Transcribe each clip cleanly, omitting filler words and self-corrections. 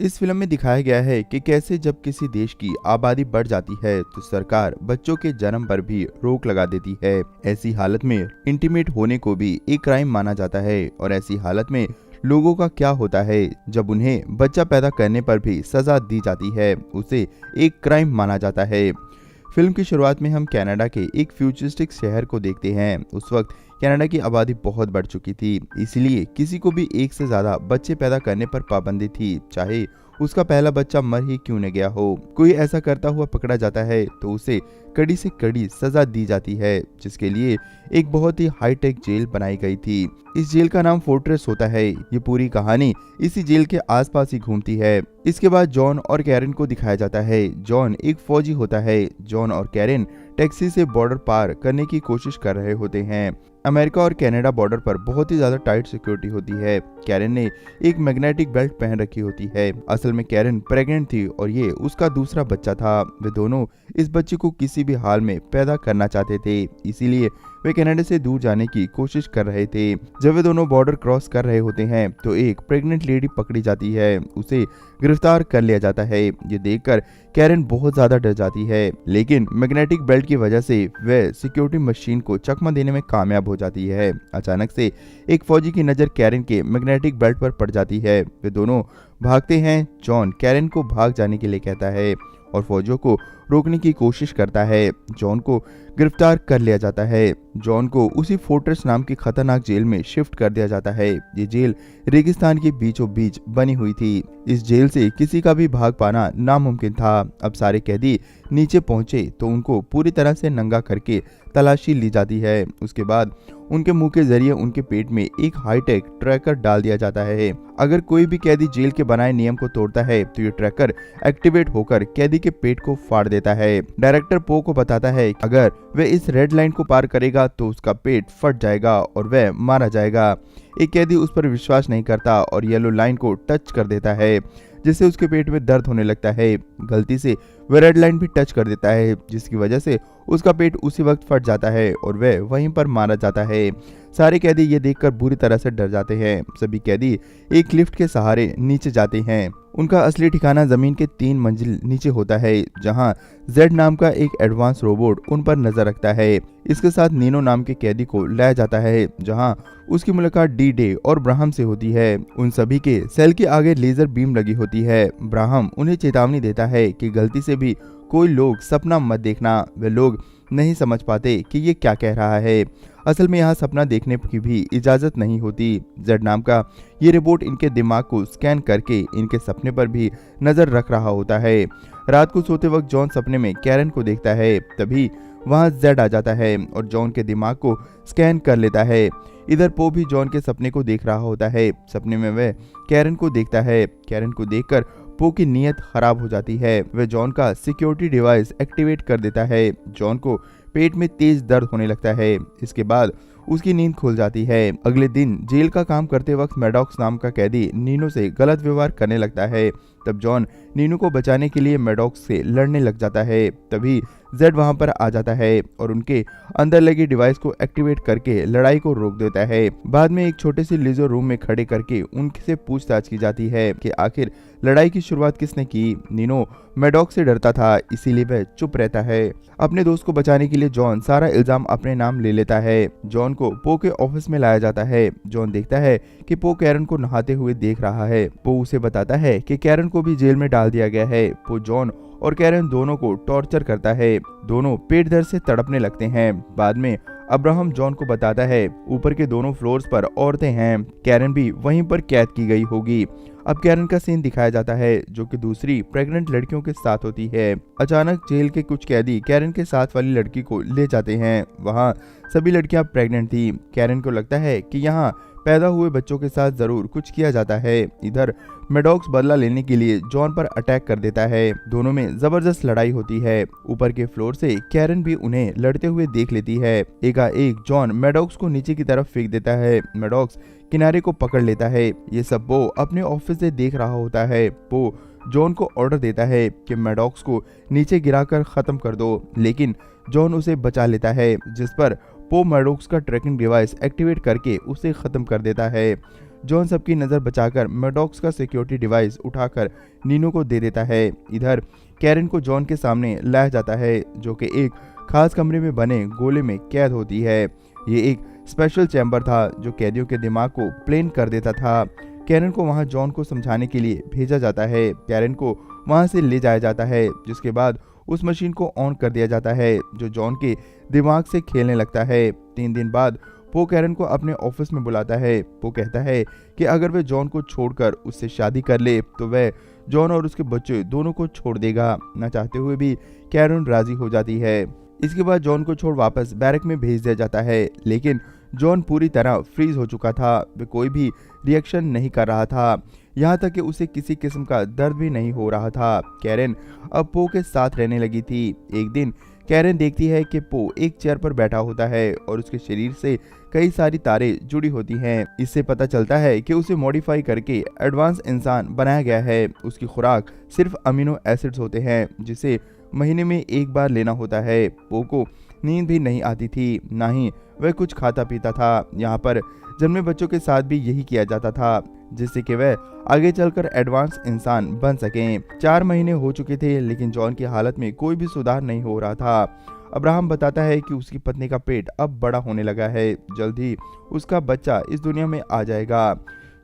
इस फिल्म में दिखाया गया है कि कैसे जब किसी देश की आबादी बढ़ जाती है तो सरकार बच्चों के जन्म पर भी रोक लगा देती है। ऐसी हालत में इंटीमेट होने को भी एक क्राइम माना जाता है और ऐसी हालत में लोगों का क्या होता है जब उन्हें बच्चा पैदा करने पर भी सजा दी जाती है, उसे एक क्राइम माना जाता है। फिल्म की शुरुआत में हम कनाडा के एक फ्यूचरिस्टिक शहर को देखते हैं। उस वक्त कनाडा की आबादी बहुत बढ़ चुकी थी, इसलिए किसी को भी एक से ज्यादा बच्चे पैदा करने पर पाबंदी थी, चाहे उसका पहला बच्चा मर ही क्यों न गया हो। कोई ऐसा करता हुआ पकड़ा जाता है तो उसे कड़ी से कड़ी सजा दी जाती है, जिसके लिए एक बहुत ही हाईटेक जेल बनाई गई थी। इस जेल का नाम फोर्ट्रेस होता है। ये पूरी कहानी इसी जेल के आसपास ही घूमती है। इसके बाद जॉन और कैरन को दिखाया जाता है। जॉन एक फौजी होता है। जॉन और कैरन टैक्सी से बॉर्डर पार करने की कोशिश कर रहे होते हैं। अमेरिका और कनाडा बॉर्डर पर बहुत ही ज्यादा टाइट सिक्योरिटी होती है। कैरन ने एक मैग्नेटिक बेल्ट पहन रखी होती है। असल में कैरन प्रेग्नेंट थी और ये उसका दूसरा बच्चा था। वे दोनों इस बच्चे को किसी भी हाल में पैदा करना चाहते थे, इसीलिए वे कनाडा से दूर जाने की कोशिश कर रहे थे। जब वे दोनों बॉर्डर क्रॉस कर रहे होते हैं तो एक प्रेग्नेंट लेडी पकड़ी जाती है। उसे गिरफ्तार कर लिया जाता है। ये देखकर कैरन बहुत ज्यादा डर जाती है, लेकिन मैग्नेटिक बेल्ट की वजह से वह सिक्योरिटी मशीन को चकमा देने में कामयाब हो जाती है। अचानक से एक फौजी की नजर कैरन के मैग्नेटिक बेल्ट पर पड़ जाती है। वे दोनों भागते हैं। जॉन कैरन को भाग जाने के लिए कहता है और फौजियों को रोकने की कोशिश करता है। जॉन को गिरफ्तार कर लिया जाता है। जॉन को उसी फोर्ट्रेस नाम की खतरनाक जेल में शिफ्ट कर दिया जाता है। ये जेल रेगिस्तान के बीचों बीच बनी हुई थी। इस जेल से किसी का भी भाग पाना नामुमकिन था। अब सारे कैदी नीचे पहुंचे तो उनको पूरी तरह से नंगा करके तलाशी ली जाती है। उसके बाद उनके मुंह के जरिए उनके पेट में एक हाईटेक ट्रैकर डाल दिया जाता है। अगर कोई भी कैदी जेल के बनाए नियम को तोड़ता है तो ये ट्रैकर एक्टिवेट होकर कैदी के पेट को फाड़ देता है। डायरेक्टर पो को बताता है कि अगर वह इस रेड लाइन को पार करेगा तो उसका पेट फट जाएगा और वह मारा जाएगा। एक कैदी उस पर विश्वास नहीं करता और येलो लाइन को टच कर देता है, जिससे उसके पेट में दर्द होने लगता है। गलती से वह रेड लाइन भी टच कर देता है, जिसकी वजह से उसका पेट उसी वक्त फट जाता है और वह वहीं पर मारा जाता है। सारे कैदी ये देखकर बुरी तरह से डर जाते हैं। सभी कैदी एक लिफ्ट के सहारे नीचे जाते हैं। उनका असली ठिकाना जमीन के 3 मंजिल नीचे होता है, जहां जेड नाम का एक एडवांस रोबोट उन पर नजर रखता है। इसके साथ नीनो नाम के कैदी को लाया जाता है, जहां उसकी मुलाकात डी डे और ब्राहम से होती है। उन सभी के सेल के आगे लेजर बीम लगी होती है। ब्राहम उन्हें चेतावनी देता है कि गलती से भी कोई लोग सपना मत देखना। वे लोग नहीं समझ पाते कि ये क्या कह रहा है। असल में यहाँ सपना देखने की भी इजाजत नहीं होती। जेड नाम का ये रोबोट इनके दिमाग को स्कैन करके इनके सपने पर भी नजर रख रहा होता है। रात को सोते वक्त जॉन सपने में कैरन को देखता है। तभी वहाँ जेड आ जाता है और जॉन के दिमाग को स्कैन कर लेता है। इधर पो भी जॉन के सपने को देख रहा होता है। सपने में वह कैरन को देखता है। कैरन को देखकर पो की नीयत खराब हो जाती है। वह जॉन का सिक्योरिटी डिवाइस एक्टिवेट कर देता है। जॉन को पेट में तेज दर्द होने लगता है। इसके बाद उसकी नींद खुल जाती है। अगले दिन जेल का काम करते वक्त मैडॉक्स नाम का कैदी नीनो से गलत व्यवहार करने लगता है। तब जॉन नीनो को बचाने के लिए मैडॉक्स से लड़ने लग जाता है। तभी जेड वहां पर आ जाता है और उनके अंदर लगे डिवाइस को एक्टिवेट करके लड़ाई को रोक देता है। बाद में एक छोटे से लेजर रूम में खड़े करके उनसे पूछताछ की जाती है कि आखिर लड़ाई की शुरुआत किसने की। नीनो मैडॉक्स से डरता था, इसीलिए वह चुप रहता है। अपने दोस्त को बचाने के लिए जॉन सारा इल्जाम अपने नाम ले लेता है। जॉन को पो के ऑफिस में लाया जाता है। जॉन देखता है कि पो कैरन को नहाते हुए देख रहा है। पो उसे बताता है कि कैरन को भी जेल में डाल दिया गया है। पो जॉन और कैरन दोनों को टॉर्चर करता है। दोनों पेट दर्द से तड़पने लगते हैं। बाद में अब्राहम जॉन को बताता है ऊपर के दोनों फ्लोर्स पर औरतें हैं। कैरन भी वहीं पर कैद की गई होगी। अब कैरन का सीन दिखाया जाता है, जो कि दूसरी प्रेग्नेंट लड़कियों के साथ होती है। अचानक जेल के कुछ कैदी कैरन के साथ वाली लड़की को ले जाते हैं। वहाँ सभी लड़कियां प्रेग्नेंट थी। कैरन को लगता है कि यहाँ पैदा हुए बच्चों के साथ जरूर कुछ किया जाता है। इधर मैडॉक्स बदला लेने के लिए जॉन पर अटैक कर देता है। दोनों में जबरदस्त लड़ाई होती है। ऊपर के फ्लोर से कैरन भी उन्हें लड़ते हुए देख लेती है। एकाएक जॉन मैडॉक्स को नीचे की तरफ फेंक देता है। मैडॉक्स किनारे को पकड़ लेता है। ये सब वो अपने ऑफिस से देख रहा होता है। वो जॉन को ऑर्डर देता है कि मैडॉक्स को नीचे गिराकर खत्म कर दो, लेकिन जॉन उसे बचा लेता है, जिस पर पो मैडॉक्स का ट्रैकिंग डिवाइस एक्टिवेट करके उसे खत्म कर देता है। जॉन सबकी नज़र बचाकर मैडॉक्स का सिक्योरिटी डिवाइस उठाकर नीनो को दे देता है। इधर कैरन को जॉन के सामने लाया जाता है, जो कि एक खास कमरे में बने गोले में कैद होती है। ये एक स्पेशल चैम्बर था जो कैदियों के दिमाग को प्लेन कर देता था। कैरन को वहां जॉन को समझाने के लिए भेजा जाता है। कैरन को वहां से ले जाया जाता है, जिसके बाद उस मशीन को ऑन कर दिया जाता है जो जॉन के दिमाग से खेलने लगता है। 3 दिन बाद पो कैरन को अपने ऑफिस में बुलाता है। पो कहता है कि अगर वह जॉन को छोड़कर उससे शादी कर ले तो वह जॉन और उसके बच्चे दोनों को छोड़ देगा। न चाहते हुए भी कैरन राजी हो जाती है। इसके बाद जॉन को छोड़ वापस बैरक में भेज दिया जाता है, लेकिन जॉन पूरी तरह फ्रीज हो चुका था। वह कोई भी रिएक्शन नहीं कर रहा था, यहाँ तक कि उसे किसी किस्म का दर्द भी नहीं हो रहा था। कैरन अब पो के साथ रहने लगी थी। एक दिन कैरन देखती है कि पो एक चेयर पर बैठा होता है और उसके शरीर से कई सारी तारें जुड़ी होती हैं। इससे पता चलता है कि उसे मॉडिफाई करके एडवांस इंसान बनाया गया है। उसकी खुराक सिर्फ अमीनो एसिड्स होते हैं, जिसे महीने में एक बार लेना होता है। पो को नींद भी नहीं आती थी, ना ही वह कुछ खाता पीता था। यहाँ पर जन्मे बच्चों के साथ भी यही किया जाता था, जिससे कि वह आगे चलकर एडवांस इंसान बन सकें। 4 महीने हो चुके थे, लेकिन जॉन की हालत में कोई भी सुधार नहीं हो रहा था। अब्राहम बताता है कि उसकी पत्नी का पेट अब बड़ा होने लगा है, जल्द ही उसका बच्चा इस दुनिया में आ जाएगा।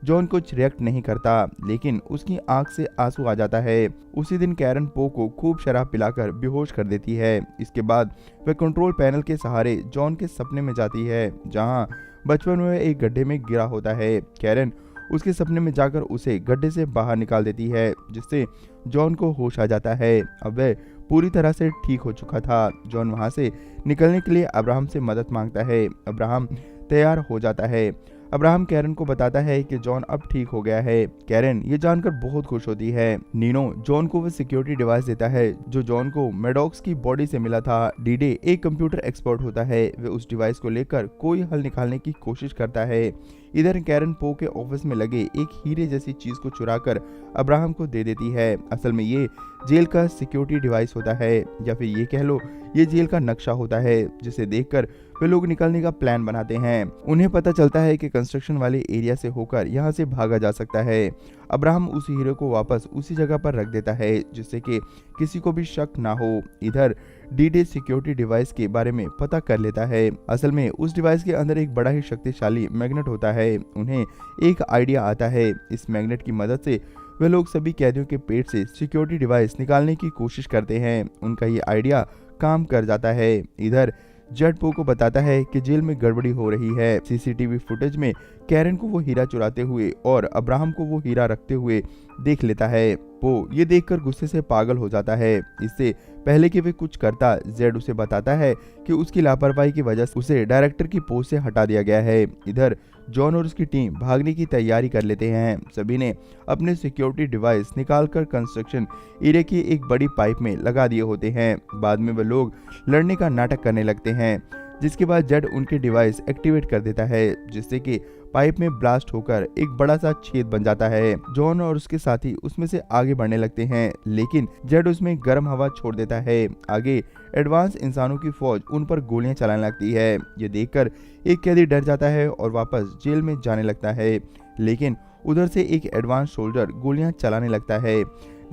जॉन कुछ रिएक्ट नहीं करता, लेकिन उसकी आंख से आंसू आ जाता है। उसी दिन कैरन पो को खूब शराब पिलाकर बेहोश कर देती है। इसके बाद वह कंट्रोल पैनल के सहारे जॉन के सपने में जाती है, जहां बचपन में एक गड्ढे में गिरा होता है। कैरन उसके सपने में जाकर उसे गड्ढे से बाहर निकाल देती है, जिससे जॉन को होश आ जाता है। अब वह पूरी तरह से ठीक हो चुका था। जॉन वहां से निकलने के लिए अब्राहम से मदद मांगता है। अब्राहम तैयार हो जाता है। अब्राहम कैरन को बताता है कि जॉन अब ठीक हो गया है। कैरन ये जानकर बहुत खुश होती है। नीनो जॉन को वो सिक्योरिटी डिवाइस देता है जो जॉन को मैडॉक्स की बॉडी से मिला था। डीडे एक कंप्यूटर एक्सपर्ट होता है। वे उस डिवाइस को लेकर कोई हल निकालने की कोशिश करता है। इधर कैरन पो के ऑफिस में लगे एक हीरे जैसी चीज को चुराकर अब्राहम को दे देती है। असल में ये जेल का सिक्योरिटी डिवाइस होता है, या फिर ये कह लो ये जेल का नक्शा होता है, जिसे देखकर वे लोग निकलने का प्लान बनाते हैं। उन्हें पता चलता है कि कंस्ट्रक्शन वाले एरिया से होकर यहाँ से भागा जा सकता है। अब्राहम उस हीरे को वापस उसी जगह पर रख देता है, जिससे कि किसी को भी शक ना हो। इधर डीडे सिक्योरिटी डिवाइस के बारे में पता कर लेता है। असल में उस डिवाइस के अंदर एक बड़ा ही शक्तिशाली मैग्नेट होता है। उन्हें एक आइडिया आता है। इस मैग्नेट की मदद से वे लोग सभी कैदियों के पेट से सिक्योरिटी डिवाइस निकालने की कोशिश करते हैं। उनका ये आइडिया काम कर जाता है। इधर जेड पो को बताता है कि जेल में गड़बड़ी हो रही है। सीसीटीवी फुटेज में कैरन को वो हीरा चुराते हुए और अब्राहम को वो हीरा रखते हुए देख लेता है। पो ये देखकर गुस्से से पागल हो जाता है। इससे पहले कि वे कुछ करता, जेड उसे बताता है कि उसकी लापरवाही की वजह से उसे डायरेक्टर की पोस्ट से हटा दिया गया है। इधर जॉन और उसकी टीम भागने की तैयारी कर लेते हैं। सभी ने अपने सिक्योरिटी डिवाइस निकालकर कंस्ट्रक्शन एरिया की एक बड़ी पाइप में लगा दिए होते हैं। बाद में वे लोग लड़ने का नाटक करने लगते हैं, जिसके बाद जेड उनके डिवाइस एक्टिवेट कर देता है, जिससे कि पाइप में ब्लास्ट होकर एक बड़ा सा छेद बन जाता है। जॉन और उसके साथी उसमें से आगे बढ़ने लगते हैं, लेकिन जेड उसमें गर्म हवा छोड़ देता है। आगे एडवांस इंसानों की फौज उन पर गोलियां चलाने लगती है। ये देखकर एक कैदी डर जाता है और वापस जेल में जाने लगता है, लेकिन उधर से एक एडवांस सोल्जर गोलियां चलाने लगता है,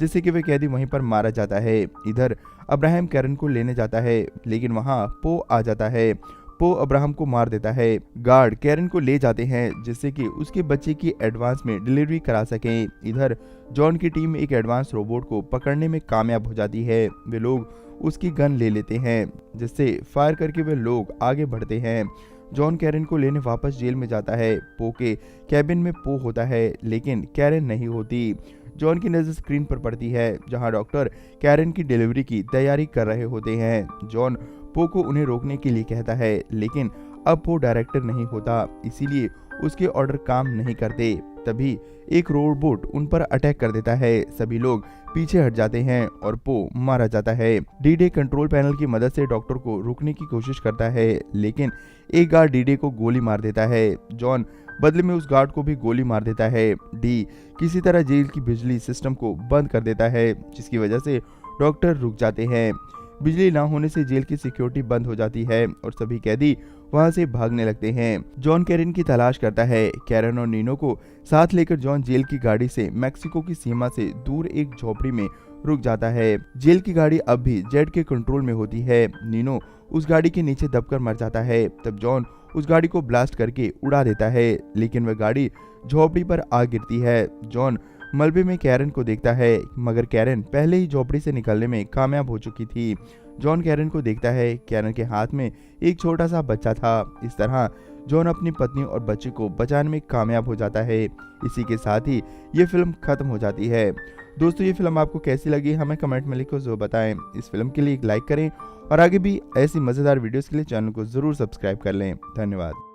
जिससे कि वह कैदी वहीं पर मारा जाता है। इधर अब्राहम कैरन को लेने जाता है, लेकिन वहां पो आ जाता है। पो अब्राहम को मार देता है। गार्ड कैरन को ले जाते हैं, जिससे कि उसके बच्चे की एडवांस में डिलीवरी करा सकें। इधर जॉन की टीम एक एडवांस रोबोट को पकड़ने में कामयाब हो जाती है। वे लोग उसकी गन ले लेते हैं, जिससे फायर करके वे लोग आगे बढ़ते हैं। जॉन कैरन को लेने वापस जेल में जाता है। पो के कैबिन में पो होता है, लेकिन कैरन नहीं होती। जॉन की नज़र स्क्रीन पर पड़ती है, जहां डॉक्टर कैरन की डिलीवरी की तैयारी कर रहे होते हैं। जॉन पो को उन्हें रोकने के लिए कहता है, लेकिन अब पो डायरेक्टर नहीं होता, इसीलिए उसके ऑर्डर काम नहीं करते। तभी एक रोबोट उन पर अटैक कर देता है। सभी लोग पीछे हट जाते हैं और पो मारा जाता है। डीडे कंट्रोल पैनल की मदद से डॉक्टर को रोकने की कोशिश करता है, लेकिन एक गार्ड डीडे को गोली मार देता है। जॉन बदले में उस गार्ड को भी गोली मार देता है। डी किसी तरह जेल की बिजली सिस्टम को बंद कर देता है, जिसकी वजह से डॉक्टर रुक जाते हैं। बिजली ना होने से जेल की सिक्योरिटी बंद हो जाती है और सभी कैदी वहां से भागने लगते हैं। जॉन कैरन की तलाश करता है। कैरन और नीनो को साथ लेकर जॉन जेल की गाड़ी से मेक्सिको की सीमा से दूर एक झोपड़ी में रुक जाता है। जेल की गाड़ी अब भी जेड के कंट्रोल में होती है। नीनो उस गाड़ी के नीचे दबकर मर जाता है। तब जॉन उस गाड़ी को ब्लास्ट करके उड़ा देता है, लेकिन वह गाड़ी झोपड़ी पर आ गिरती है। जॉन मलबे में कैरन को देखता है, मगर कैरन पहले ही झोपड़ी से निकलने में कामयाब हो चुकी थी। जॉन कैरन को देखता है। कैरन के हाथ में एक छोटा सा बच्चा था। इस तरह जॉन अपनी पत्नी और बच्चे को बचाने में कामयाब हो जाता है। इसी के साथ ही ये फिल्म खत्म हो जाती है। दोस्तों, ये फिल्म आपको कैसी लगी हमें कमेंट में लिखो जो बताएं। इस फिल्म के लिए एक लाइक करें और आगे भी ऐसी मजेदार वीडियोस के लिए चैनल को जरूर सब्सक्राइब कर लें। धन्यवाद।